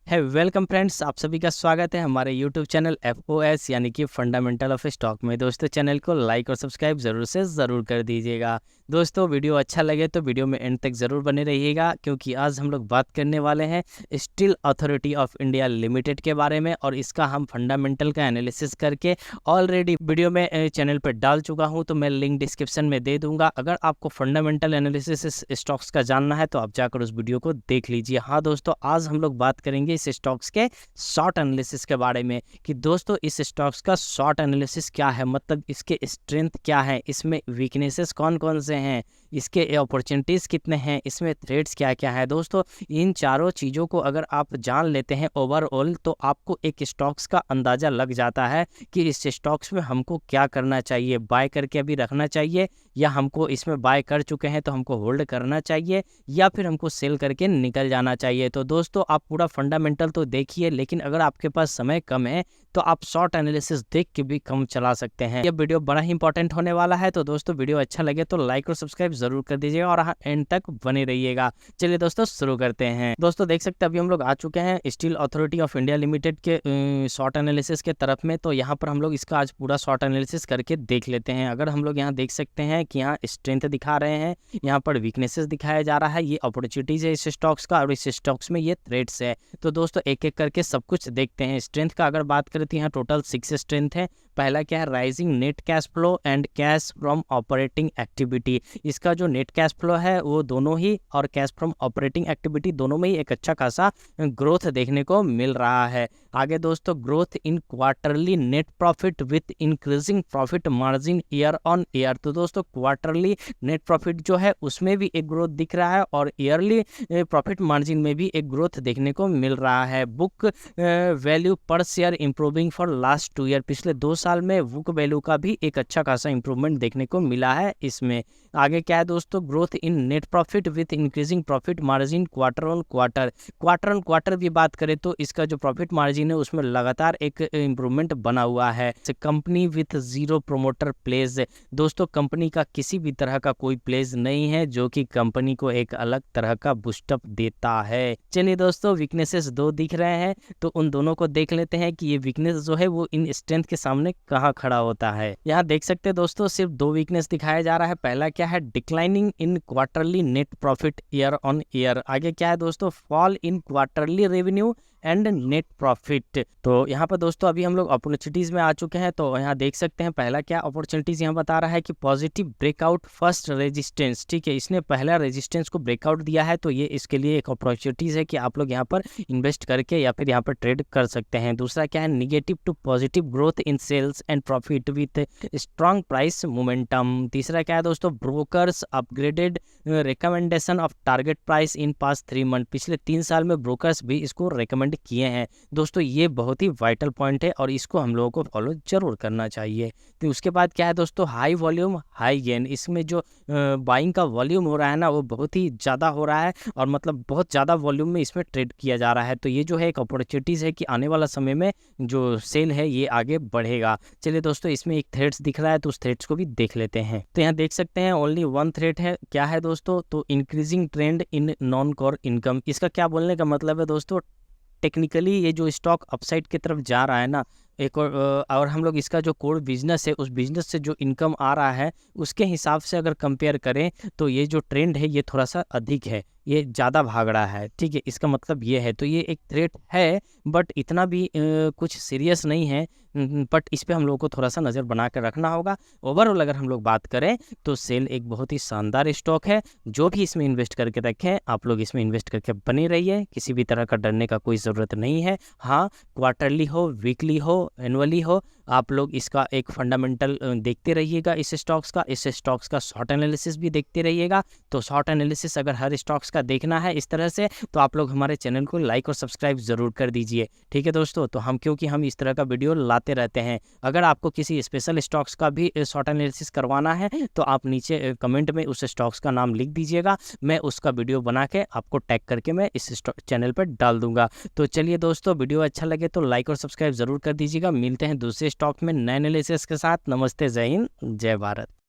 है welcome friends, आप सभी का स्वागत है हमारे यूट्यूब चैनल FOS यानी कि फंडामेंटल ऑफ स्टॉक में। दोस्तों, चैनल को लाइक और सब्सक्राइब ज़रूर से ज़रूर कर दीजिएगा। दोस्तों, वीडियो अच्छा लगे तो वीडियो में एंड तक ज़रूर बने रहिएगा, क्योंकि आज हम लोग बात करने वाले हैं steel authority of India limited के बारे में। और इसका हम फंडामेंटल का एनालिसिस करके ऑलरेडी वीडियो में चैनल पर डाल चुका हूँ, तो मैं लिंक डिस्क्रिप्शन में दे दूँगा। अगर आपको फंडामेंटल एनालिसिस स्टॉक्स का जानना है तो आप जाकर उस वीडियो को देख लीजिए। हाँ दोस्तों, आज हम लोग बात करेंगे इस स्टॉक्स के शॉर्ट एनालिसिस के बारे में कि दोस्तों इस स्टॉक्स का शॉर्ट एनालिसिस क्या है, मतलब इसके स्ट्रेंथ क्या है, इसमें वीकनेसेस कौन कौन से हैं, इसके अपॉर्चुनिटीज़ कितने हैं, इसमें थ्रेड्स क्या क्या है। दोस्तों, इन चारों चीज़ों को अगर आप जान लेते हैं ओवरऑल, तो आपको एक स्टॉक्स का अंदाज़ा लग जाता है कि इस स्टॉक्स में हमको क्या करना चाहिए। बाय करके अभी रखना चाहिए, या हमको इसमें बाय कर चुके हैं तो हमको होल्ड करना चाहिए, या फिर हमको सेल करके निकल जाना चाहिए। तो दोस्तों, आप पूरा फंडामेंटल तो देखिए, लेकिन अगर आपके पास समय कम है तो आप शॉर्ट एनालिसिस देख के भी कम चला सकते हैं। ये वीडियो बड़ा ही इंपॉर्टेंट होने वाला है, तो दोस्तों वीडियो अच्छा लगे तो लाइक और सब्सक्राइब जरूर कर दीजिएगा और एंड तक बने रहिएगा। चलिए दोस्तों, शुरू करते हैं। दोस्तों, देख सकते हैं अभी हम लोग आ चुके हैं steel authority of India limited के शॉर्ट एनालिसिस के तरफ में। तो यहाँ पर हम लोग इसका आज पूरा शॉर्ट एनालिसिस करके देख लेते हैं। अगर हम लोग यहाँ देख सकते हैं कि यहाँ स्ट्रेंथ दिखा रहे हैं, यहाँ पर वीकनेसेस दिखाया जा रहा है, ये अपॉर्चुनिटीज है इस स्टॉक्स का, और इस स्टॉक्स में ये थ्रेड्स है। तो दोस्तों, एक एक करके सब कुछ देखते हैं। स्ट्रेंथ का अगर बात करें तो यहाँ टोटल 6 स्ट्रेंथ है। पहला क्या है, rising net cash flow and cash from operating activity. इसका जो नेट कैश फ्लो है वो दोनों ही, और कैश फ्रॉम ऑपरेटिंग एक्टिविटी दोनों में ही एक अच्छा खासा ग्रोथ देखने को मिल रहा है। आगे दोस्तों, growth in quarterly net profit with increasing profit margin year on year. तो दोस्तों, क्वार्टरली नेट प्रॉफिट जो है उसमें भी एक ग्रोथ दिख रहा है, और ईयरली प्रॉफिट मार्जिन में भी एक ग्रोथ देखने को मिल रहा है। बुक वैल्यू पर share improving for last 2 year. पिछले 2 साल में बुक वैल्यू का भी एक अच्छा खासा इंप्रूवमेंट देखने को मिला है इसमें। आगे क्या है दोस्तों, growth in net profit with increasing profit margin quarter on quarter भी बात करें तो इसका जो प्रॉफिट मार्जिन है उसमें लगातार एक इंप्रूवमेंट बना हुआ है। Company with zero promoter pledge. दोस्तों, कंपनी का किसी भी तरह का कोई प्लेज नहीं है, जो कि कंपनी को एक अलग तरह का बूस्टअप देता है। चलिए दोस्तों, वीकनेसेस 2 दिख रहे हैं, तो उन दोनों को देख लेते हैं कि ये वीकनेस जो है वो इन स्ट्रेंथ के सामने कहाँ खड़ा होता है। यहाँ देख सकते हैं दोस्तों, सिर्फ 2 वीकनेस दिखाया जा रहा है। पहला क्या है, declining in quarterly net profit year on year. आगे क्या है दोस्तों, fall in quarterly revenue and net profit. तो यहाँ पर दोस्तों अभी हम लोग अपॉर्चुनिटीज में आ चुके हैं। तो यहाँ देख सकते हैं पहला क्या अपॉर्चुनिटीज यहाँ बता रहा है कि पॉजिटिव ब्रेकआउट फर्स्ट रेजिस्टेंस। ठीक है, इसने पहला रेजिस्टेंस को ब्रेकआउट दिया है, तो ये इसके लिए एक अपॉर्चुनिटीज है कि आप लोग यहाँ पर इन्वेस्ट करके या फिर यहाँ पर ट्रेड कर सकते हैं। दूसरा क्या है, negative to positive growth in sales and profit with strong price momentum. तीसरा क्या है दोस्तों, brokers upgraded recommendation of target price in past 3 month. पिछले 3 साल में ब्रोकर्स भी इसको रिकमेंड किए हैं। दोस्तों, ये बहुत ही वाइटल पॉइंट है और इसको हम लोगों को फॉलो जरूर करना चाहिए। तो उसके बाद क्या है दोस्तों, हाई वॉल्यूम हाई गेन। इसमें जो बाइंग का वॉल्यूम हो रहा है ना, वो बहुत ही ज़्यादा हो रहा है, और मतलब बहुत ज़्यादा वॉल्यूम में इसमें ट्रेड किया जा रहा है। तो ये जो है एक अपॉर्चुनिटीज़ है कि आने वाला समय में जो सेल है ये आगे बढ़ेगा। चलिए दोस्तों, इसमें एक थ्रेड्स दिख रहा है, तो उस थ्रेड्स को भी देख लेते हैं। तो यहाँ देख सकते हैं ओनली 1 थ्रेड है। क्या है दोस्तों, तो increasing trend in non core income. इसका क्या बोलने का मतलब है दोस्तों, टेक्निकली ये जो स्टॉक अपसाइड की तरफ जा रहा है ना, एक और हम लोग इसका जो कोर बिजनेस है उस बिजनेस से जो इनकम आ रहा है उसके हिसाब से अगर कंपेयर करें तो ये जो ट्रेंड है ये थोड़ा सा अधिक है, ये ज़्यादा भाग रहा है। ठीक है, इसका मतलब ये है। तो ये एक थ्रेट है, बट इतना भी कुछ सीरियस नहीं है, बट इस पे हम लोग को थोड़ा सा नज़र बना कर रखना होगा। ओवरऑल अगर हम लोग बात करें तो सेल एक बहुत ही शानदार स्टॉक है। जो भी इसमें इन्वेस्ट करके रखें, आप लोग इसमें इन्वेस्ट करके बने रहिए, किसी भी तरह का डरने का कोई ज़रूरत नहीं है। हाँ, क्वार्टरली हो, वीकली हो, एनुअली हो, आप लोग इसका एक फंडामेंटल देखते रहिएगा। इस स्टॉक्स का शॉर्ट एनालिसिस भी देखते रहिएगा। तो शॉर्ट एनालिसिस अगर हर स्टॉक्स का देखना है इस तरह से, तो आप लोग हमारे चैनल को लाइक और सब्सक्राइब जरूर कर दीजिए। ठीक है दोस्तों, तो क्योंकि हम इस तरह का वीडियो लाते रहते हैं। अगर आपको किसी स्पेशल स्टॉक्स का भी शॉर्ट एनालिसिस करवाना है तो आप नीचे कमेंट में उस स्टॉक्स का नाम लिख दीजिएगा, मैं उसका वीडियो बना के आपको टैग करके मैं इस चैनल पर डाल दूंगा। तो चलिए दोस्तों, वीडियो अच्छा लगे तो लाइक और सब्सक्राइब जरूर कर दीजिएगा। मिलते हैं दूसरे स्टॉक में नए एनालिसिस के साथ। नमस्ते, जय हिंद, जय भारत।